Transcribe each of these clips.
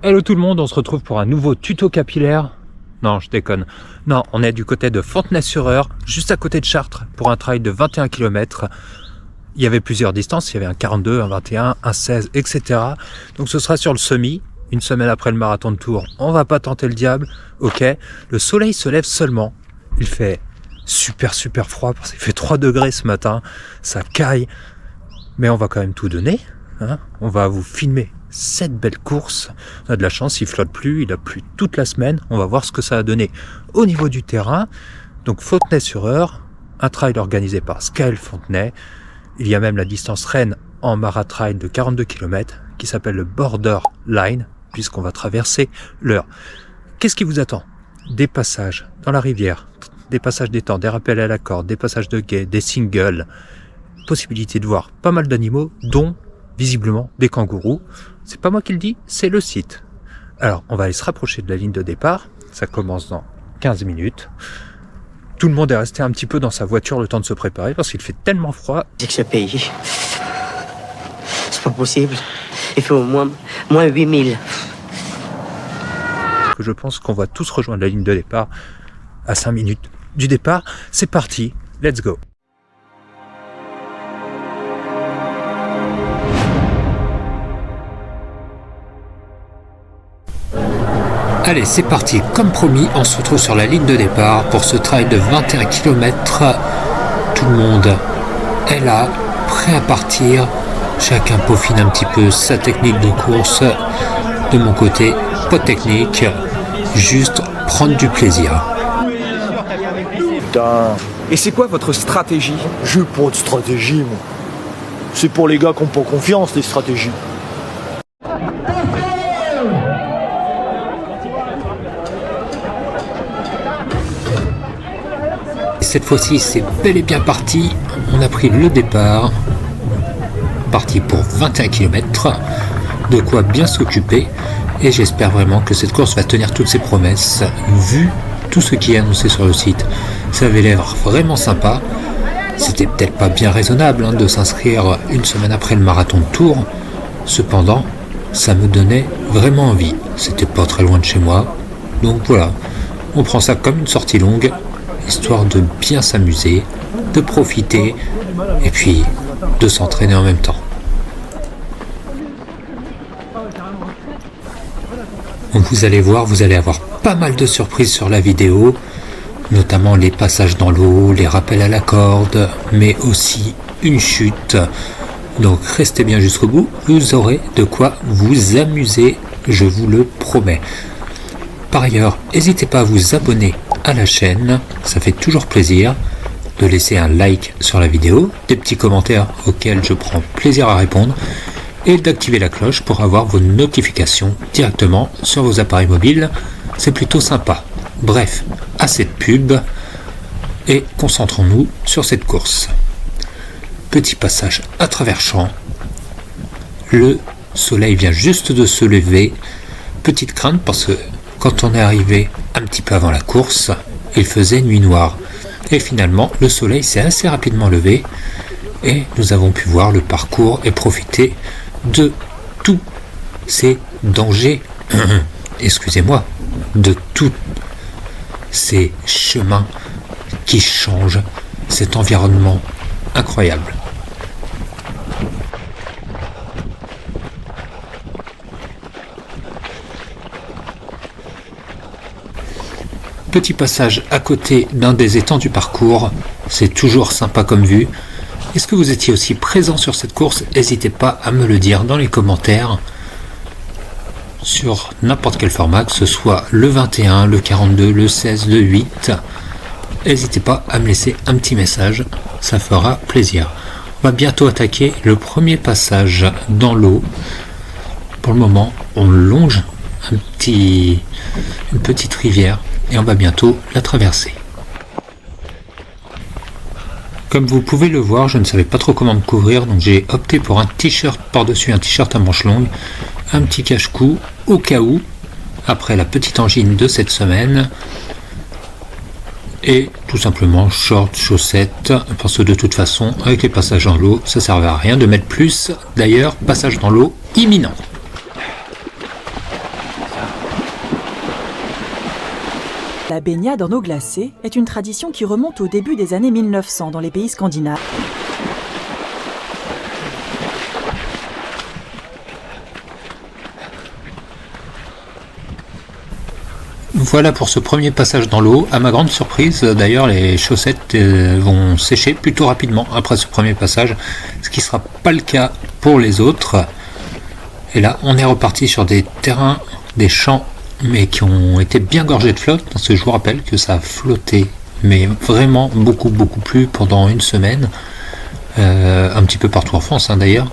Hello tout le monde, on se retrouve pour un nouveau tuto capillaire. Non, je déconne. Non, on est du côté de Fontenay-sur-Eure, juste à côté de Chartres, pour un trail de 21 km. Il y avait plusieurs distances, il y avait un 42, un 21, un 16, etc. Donc ce sera sur le semi, une semaine après le marathon de Tours. On va pas tenter le diable, ok. Le soleil se lève seulement. Il fait super froid, parce qu'il fait 3 degrés ce matin. Ça caille. Mais on va quand même tout donner. Hein, on va vous filmer cette belle course. On a de la chance, il flotte plus, il a plu toute la semaine. On va voir ce que ça a donné au niveau du terrain. Donc Fontenay-sur-Eure, un trail organisé par Sky Fontenay. Il y a même la distance Rennes en maratrail de 42 km qui s'appelle le Border Line, puisqu'on va traverser l'Eure. Qu'est-ce qui vous attend? Des passages dans la rivière, des passages d'étang, des rappels à la corde, des passages de guet, des singles. Possibilité de voir pas mal d'animaux, dont visiblement des kangourous. C'est pas moi qui le dis, c'est le site. Alors, on va aller se rapprocher de la ligne de départ. Ça commence dans 15 minutes. Tout le monde est resté un petit peu dans sa voiture le temps de se préparer parce qu'il fait tellement froid. C'est que ce pays, c'est pas possible. Il fait au moins 8000. Que je pense qu'on va tous rejoindre la ligne de départ à 5 minutes du départ. C'est parti, let's go. Allez, c'est parti. Comme promis, on se retrouve sur la ligne de départ pour ce trail de 21 km. Tout le monde est là, prêt à partir. Chacun peaufine un petit peu sa technique de course. De mon côté, pas de technique, juste prendre du plaisir. Putain. Et c'est quoi votre stratégie? J'ai pas de stratégie, moi. C'est pour les gars qui n'ont pas confiance, les stratégies. Cette fois-ci, c'est bel et bien parti. On a pris le départ. Parti pour 21 km. De quoi bien s'occuper. Et j'espère vraiment que cette course va tenir toutes ses promesses. Vu tout ce qui est annoncé sur le site, ça avait l'air vraiment sympa. C'était peut-être pas bien raisonnable de s'inscrire une semaine après le marathon de Tours. Cependant, ça me donnait vraiment envie. C'était pas très loin de chez moi. Donc voilà, on prend ça comme une sortie longue, histoire de bien s'amuser, de profiter et puis de s'entraîner en même temps. Vous allez voir, vous allez avoir pas mal de surprises sur la vidéo, notamment les passages dans l'eau, les rappels à la corde, mais aussi une chute. Donc restez bien jusqu'au bout, vous aurez de quoi vous amuser, je vous le promets. Par ailleurs, n'hésitez pas à vous abonner à la chaîne, ça fait toujours plaisir, de laisser un like sur la vidéo, des petits commentaires auxquels je prends plaisir à répondre, et d'activer la cloche pour avoir vos notifications directement sur vos appareils mobiles, c'est plutôt sympa. Bref, assez de pub, et concentrons-nous sur cette course. Petit passage à travers champs, le soleil vient juste de se lever, petite crainte parce que quand on est arrivé un petit peu avant la course, il faisait nuit noire. Et finalement, le soleil s'est assez rapidement levé et nous avons pu voir le parcours et profiter de tous ces dangers, excusez-moi, de tous ces chemins qui changent, cet environnement incroyable. Petit passage à côté d'un des étangs du parcours, c'est toujours sympa comme vue. Est-ce que vous étiez aussi présent sur cette course? N'hésitez pas à me le dire dans les commentaires sur n'importe quel format, que ce soit le 21, le 42, le 16, le 8. N'hésitez pas à me laisser un petit message, ça fera plaisir. On va bientôt attaquer le premier passage dans l'eau. Pour le moment, on longe une petite rivière et on va bientôt la traverser. Comme vous pouvez le voir, je ne savais pas trop comment me couvrir, donc j'ai opté pour un t-shirt par-dessus, un t-shirt à manches longues, un petit cache-cou au cas où, après la petite angine de cette semaine, et tout simplement shorts, chaussettes, parce que de toute façon, avec les passages dans l'eau, ça ne servait à rien de mettre plus. D'ailleurs, passage dans l'eau imminent. La baignade en eau glacée est une tradition qui remonte au début des années 1900 dans les pays scandinaves. Voilà pour ce premier passage dans l'eau. À ma grande surprise, d'ailleurs, les chaussettes vont sécher plutôt rapidement après ce premier passage, ce qui ne sera pas le cas pour les autres. Et là, on est reparti sur des terrains, des champs, mais qui ont été bien gorgés de flotte, parce que je vous rappelle que ça a flotté, mais vraiment beaucoup plus pendant une semaine, un petit peu partout en France d'ailleurs.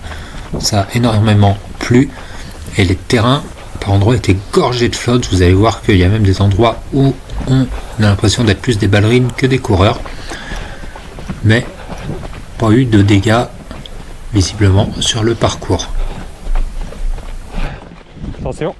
Ça a énormément plu, et les terrains par endroits étaient gorgés de flotte. Vous allez voir qu'il y a même des endroits où on a l'impression d'être plus des ballerines que des coureurs, mais pas eu de dégâts visiblement sur le parcours. Attention.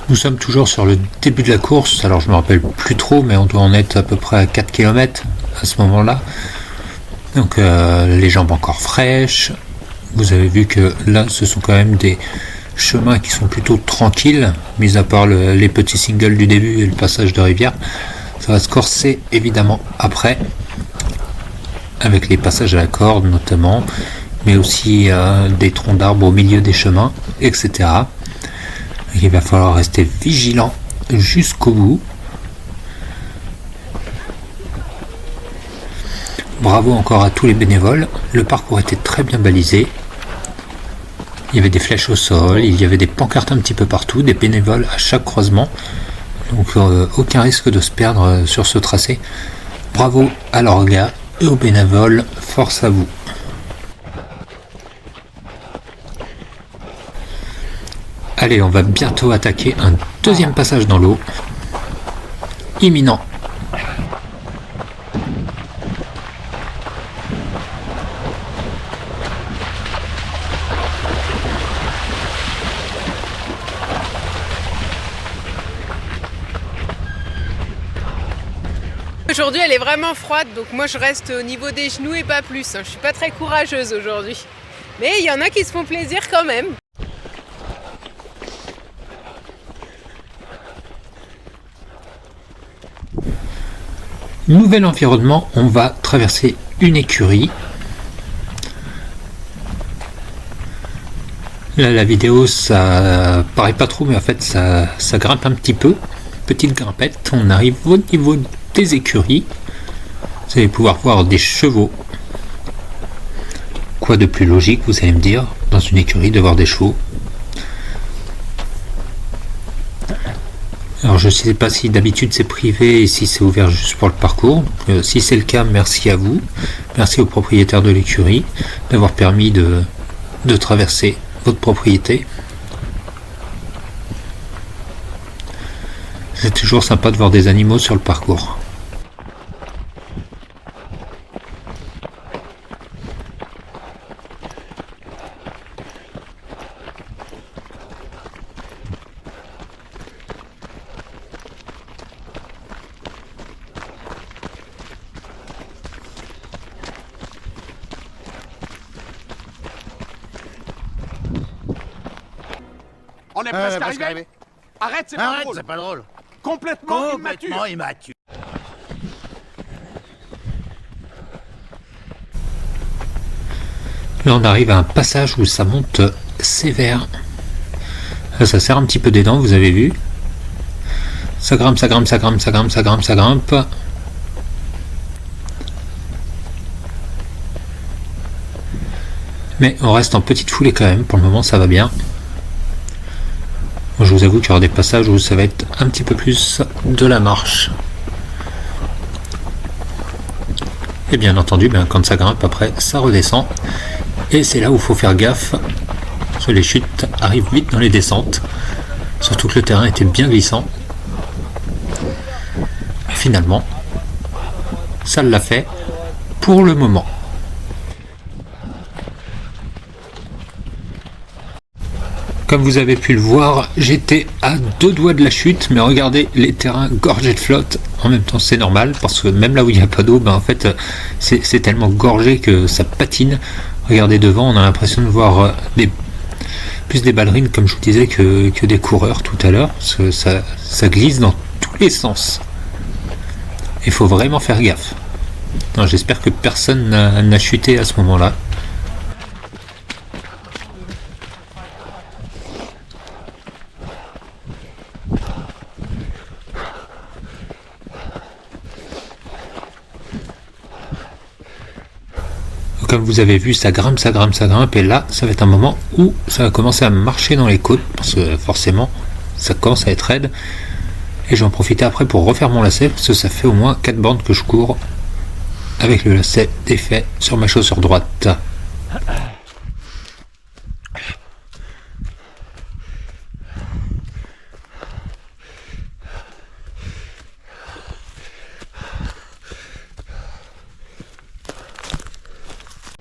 Nous sommes toujours sur le début de la course, alors je me rappelle plus trop, mais on doit en être à peu près à 4 km à ce moment-là. Donc les jambes encore fraîches. Vous avez vu que là, ce sont quand même des chemins qui sont plutôt tranquilles, mis à part les petits singles du début et le passage de rivière. Ça va se corser évidemment après, avec les passages à la corde notamment, mais aussi des troncs d'arbres au milieu des chemins, etc. Il va falloir rester vigilant jusqu'au bout. Bravo encore à tous les bénévoles. Le parcours était très bien balisé. Il y avait des flèches au sol, il y avait des pancartes un petit peu partout, des bénévoles à chaque croisement. Donc aucun risque de se perdre sur ce tracé. Bravo à l'orga et aux bénévoles. Force à vous. Allez, on va bientôt attaquer un deuxième passage dans l'eau. Imminent. Aujourd'hui elle est vraiment froide, donc moi je reste au niveau des genoux et pas plus. Je suis pas très courageuse aujourd'hui. Mais il y en a qui se font plaisir quand même. Nouvel environnement, on va traverser une écurie. Là, la vidéo, ça paraît pas trop, mais en fait, ça grimpe un petit peu. Petite grimpette, on arrive au niveau des écuries. Vous allez pouvoir voir des chevaux. Quoi de plus logique, vous allez me dire, dans une écurie, de voir des chevaux. Alors je ne sais pas si d'habitude c'est privé et si c'est ouvert juste pour le parcours. Si c'est le cas, merci à vous. Merci aux propriétaires de l'écurie d'avoir permis de traverser votre propriété. C'est toujours sympa de voir des animaux sur le parcours. On est presque arrivé. Arrête, c'est pas drôle. C'est pas drôle. Complètement immature. Là on arrive à un passage où ça monte sévère. Là, ça serre un petit peu des dents, vous avez vu. Ça grimpe, ça grimpe, ça grimpe, ça grimpe, ça grimpe, ça grimpe. Mais on reste en petite foulée quand même, pour le moment ça va bien. Je vous avoue qu'il y aura des passages où ça va être un petit peu plus de la marche. Et bien entendu, quand ça grimpe après, ça redescend. Et c'est là où il faut faire gaffe. Parce que les chutes arrivent vite dans les descentes. Surtout que le terrain était bien glissant. Et finalement, ça l'a fait pour le moment. Comme vous avez pu le voir, j'étais à 2 doigts de la chute, mais regardez les terrains gorgés de flotte. En même temps, c'est normal, parce que même là où il n'y a pas d'eau, en fait, c'est tellement gorgé que ça patine. Regardez devant, on a l'impression de voir plus des ballerines, comme je vous disais, que des coureurs tout à l'heure, parce que ça glisse dans tous les sens. Il faut vraiment faire gaffe. J'espère que personne n'a chuté à ce moment-là. Comme vous avez vu, ça grimpe, et là, ça va être un moment où ça va commencer à marcher dans les côtes, parce que forcément, ça commence à être raide. Et je vais en profiter après pour refaire mon lacet, parce que ça fait au moins 4 bornes que je cours avec le lacet défait sur ma chaussure droite.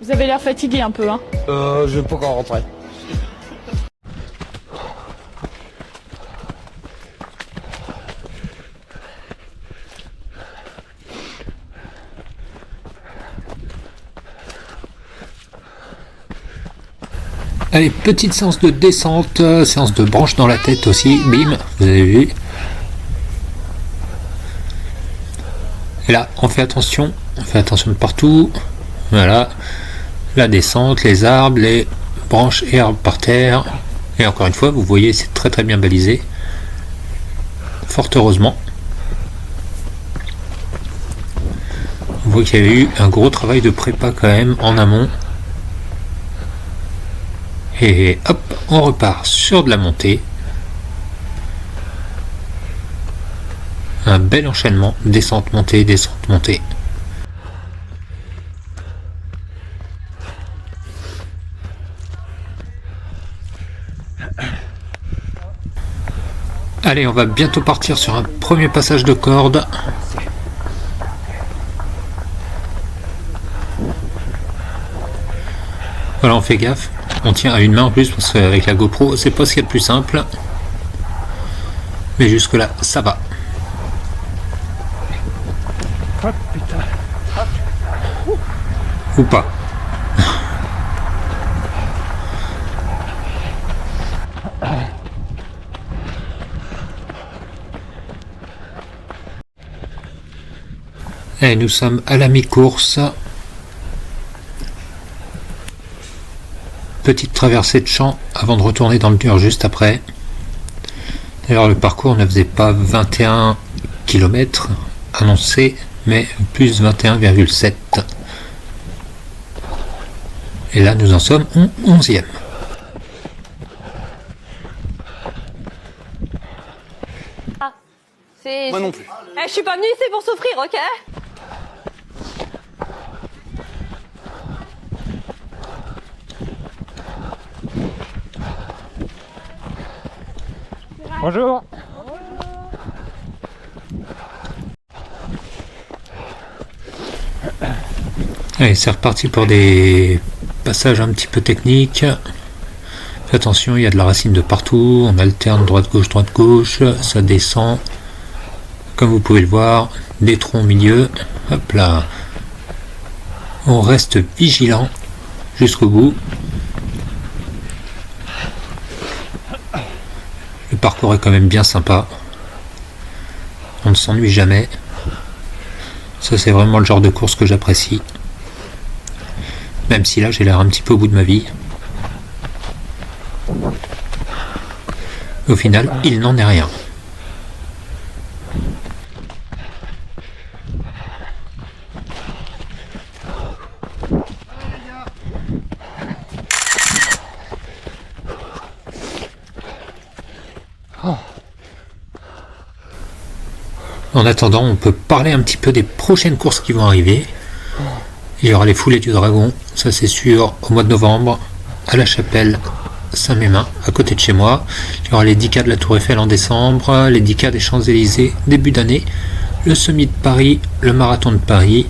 Vous avez l'air fatigué un peu, hein? Je vais pas encore rentrer. Allez, petite séance de descente, séance de branche dans la tête aussi, bim, vous avez vu. Et là, on fait attention de partout, voilà. La descente, les arbres, les branches et arbres par terre. Et encore une fois, vous voyez, c'est très très bien balisé. Fort heureusement. On voit qu'il y a eu un gros travail de prépa quand même en amont. Et hop, on repart sur de la montée. Un bel enchaînement, descente, montée, descente, montée. Allez, on va bientôt partir sur un premier passage de corde. Voilà, on fait gaffe. On tient à une main en plus, parce qu'avec la GoPro, c'est pas ce qu'il y a de plus simple. Mais jusque là, ça va. Oh putain. Ou pas. Et nous sommes à la mi-course. Petite traversée de champ avant de retourner dans le dur juste après. D'ailleurs, le parcours ne faisait pas 21 km annoncé, mais plus 21,7. Et là, nous en sommes au 11e. Moi non plus. Je suis pas venue ici pour souffrir, ok? Bonjour. Allez, c'est reparti pour des passages un petit peu techniques. Faites attention, il y a de la racine de partout. On alterne droite-gauche, ça descend. Comme vous pouvez le voir, des troncs au milieu. Hop là. On reste vigilant jusqu'au bout. Le parcours est quand même bien sympa. On ne s'ennuie jamais. Ça, c'est vraiment le genre de course que j'apprécie. Même si là, j'ai l'air un petit peu au bout de ma vie. Au final, il n'en est rien. En attendant, on peut parler un petit peu des prochaines courses qui vont arriver. Il y aura les Foulées du Dragon, ça c'est sûr, au mois de novembre, à la Chapelle Saint-Mémin, à côté de chez moi. Il y aura les 10K de la Tour Eiffel en décembre, les 10K des Champs-Élysées début d'année, le Semi de Paris, le Marathon de Paris.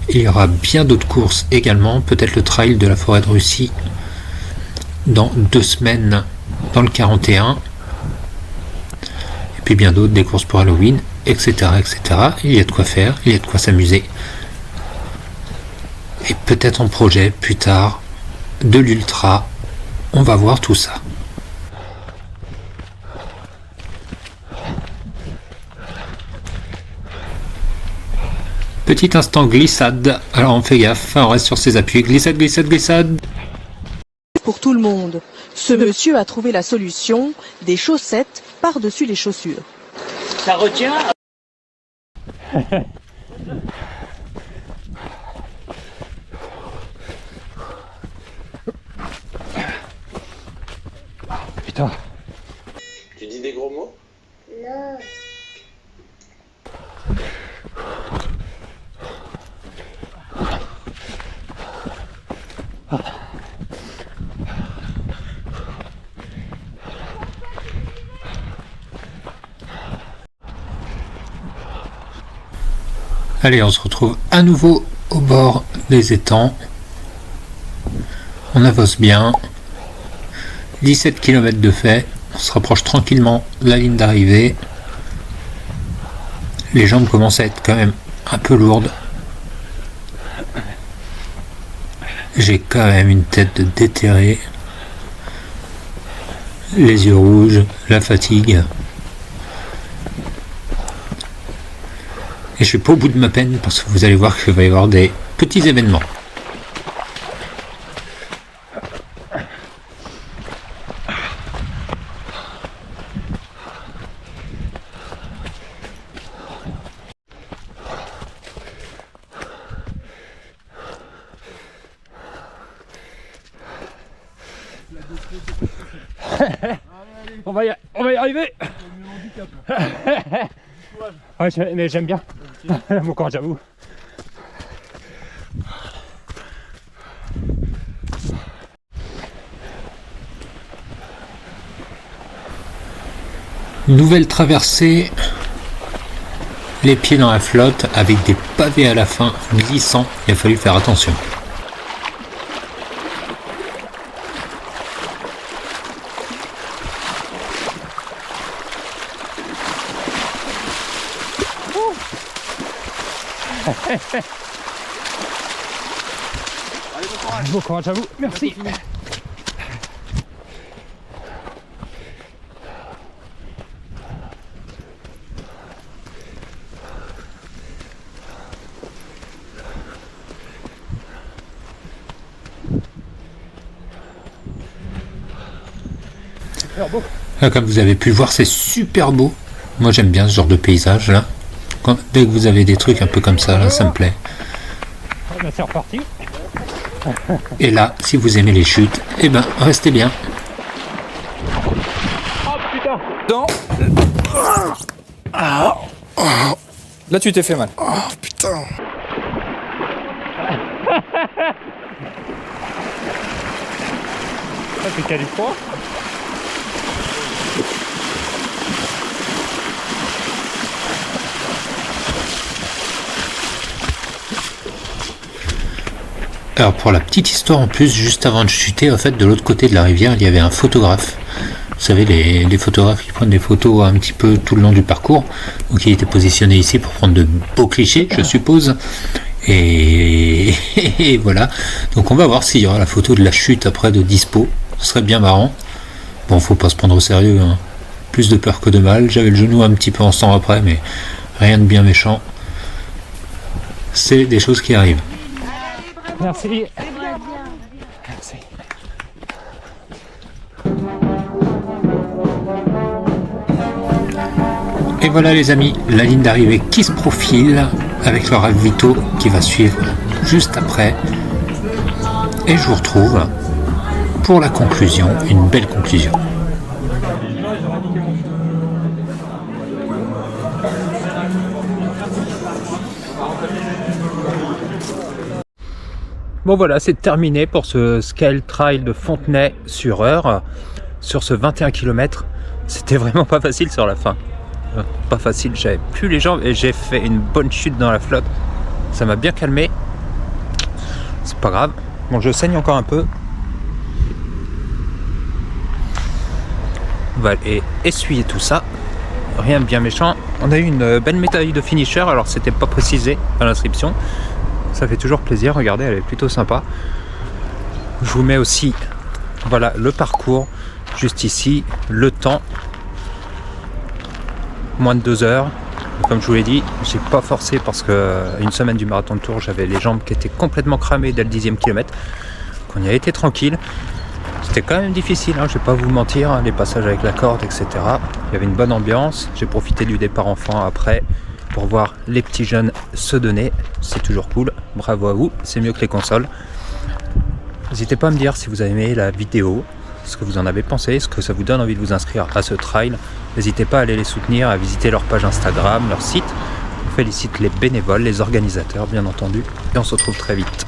Il y aura bien d'autres courses également, peut-être le Trail de la Forêt de Russie dans 2 semaines dans le 41. Et puis bien d'autres, des courses pour Halloween, etc., etc. Il y a de quoi faire, il y a de quoi s'amuser. Et peut-être en projet plus tard de l'ultra. On va voir tout ça. Petit instant glissade. Alors on fait gaffe, on reste sur ses appuis. Glissade, glissade, glissade. Pour tout le monde, ce monsieur a trouvé la solution, des chaussettes par-dessus les chaussures. Ça retient. Putain. Tu dis des gros mots? Non. Allez, on se retrouve à nouveau au bord des étangs. On avance bien. 17 km de fait. On se rapproche tranquillement de la ligne d'arrivée. Les jambes commencent à être quand même un peu lourdes. J'ai quand même une tête de déterré. Les yeux rouges, la fatigue. Et je suis pas au bout de ma peine parce que vous allez voir qu'il va y avoir des petits événements. On va y arriver. Ouais, mais j'aime bien. Bon courage à vous. Nouvelle traversée. Les pieds dans la flotte avec des pavés à la fin glissants. Il a fallu faire attention. Bon courage à vous, merci. Là, comme vous avez pu le voir, c'est super beau. Moi j'aime bien ce genre de paysage là. Dès que vous avez des trucs un peu comme ça, là, ça me plaît. C'est reparti. Et là, si vous aimez les chutes, eh ben, restez bien. Oh putain. Dans. Là, tu t'es fait mal. Oh putain. Ça, c'est calé froid. Alors pour la petite histoire en plus, juste avant de chuter, en fait, de l'autre côté de la rivière, il y avait un photographe. Vous savez, les photographes qui prennent des photos un petit peu tout le long du parcours. Donc il était positionné ici pour prendre de beaux clichés, je suppose. Et voilà. Donc on va voir s'il y aura la photo de la chute après de dispo. Ce serait bien marrant. Bon, faut pas se prendre au sérieux, hein. Plus de peur que de mal. J'avais le genou un petit peu en sang après, mais rien de bien méchant. C'est des choses qui arrivent. Merci. Merci. Et voilà les amis, la ligne d'arrivée qui se profile avec le ravito qui va suivre juste après. Et je vous retrouve pour la conclusion, une belle conclusion. Bon voilà, c'est terminé pour ce Scale Trail de Fontenay-sur-Eure, sur ce 21 km. C'était vraiment pas facile sur la fin. Pas facile, j'avais plus les jambes et j'ai fait une bonne chute dans la flotte. Ça m'a bien calmé. C'est pas grave. Bon, je saigne encore un peu. On va aller essuyer tout ça. Rien de bien méchant. On a eu une belle médaille de finisher, alors c'était pas précisé dans l'inscription. Ça fait toujours plaisir, regardez, elle est plutôt sympa. Je vous mets aussi, voilà, le parcours, juste ici, le temps. Moins de 2 heures. Comme je vous l'ai dit, j'ai pas forcé parce que une semaine du marathon de Tours, j'avais les jambes qui étaient complètement cramées dès le 10e kilomètre. On y a été tranquille. C'était quand même difficile, hein, je vais pas vous mentir, hein, les passages avec la corde, etc. Il y avait une bonne ambiance. J'ai profité du départ enfant après pour voir les petits jeunes se donner. C'est toujours cool. Bravo à vous, c'est mieux que les consoles. N'hésitez pas à me dire si vous avez aimé la vidéo, ce que vous en avez pensé, ce que ça vous donne envie de vous inscrire à ce trail. N'hésitez pas à aller les soutenir, à visiter leur page Instagram, leur site. On félicite les bénévoles, les organisateurs bien entendu. Et on se retrouve très vite.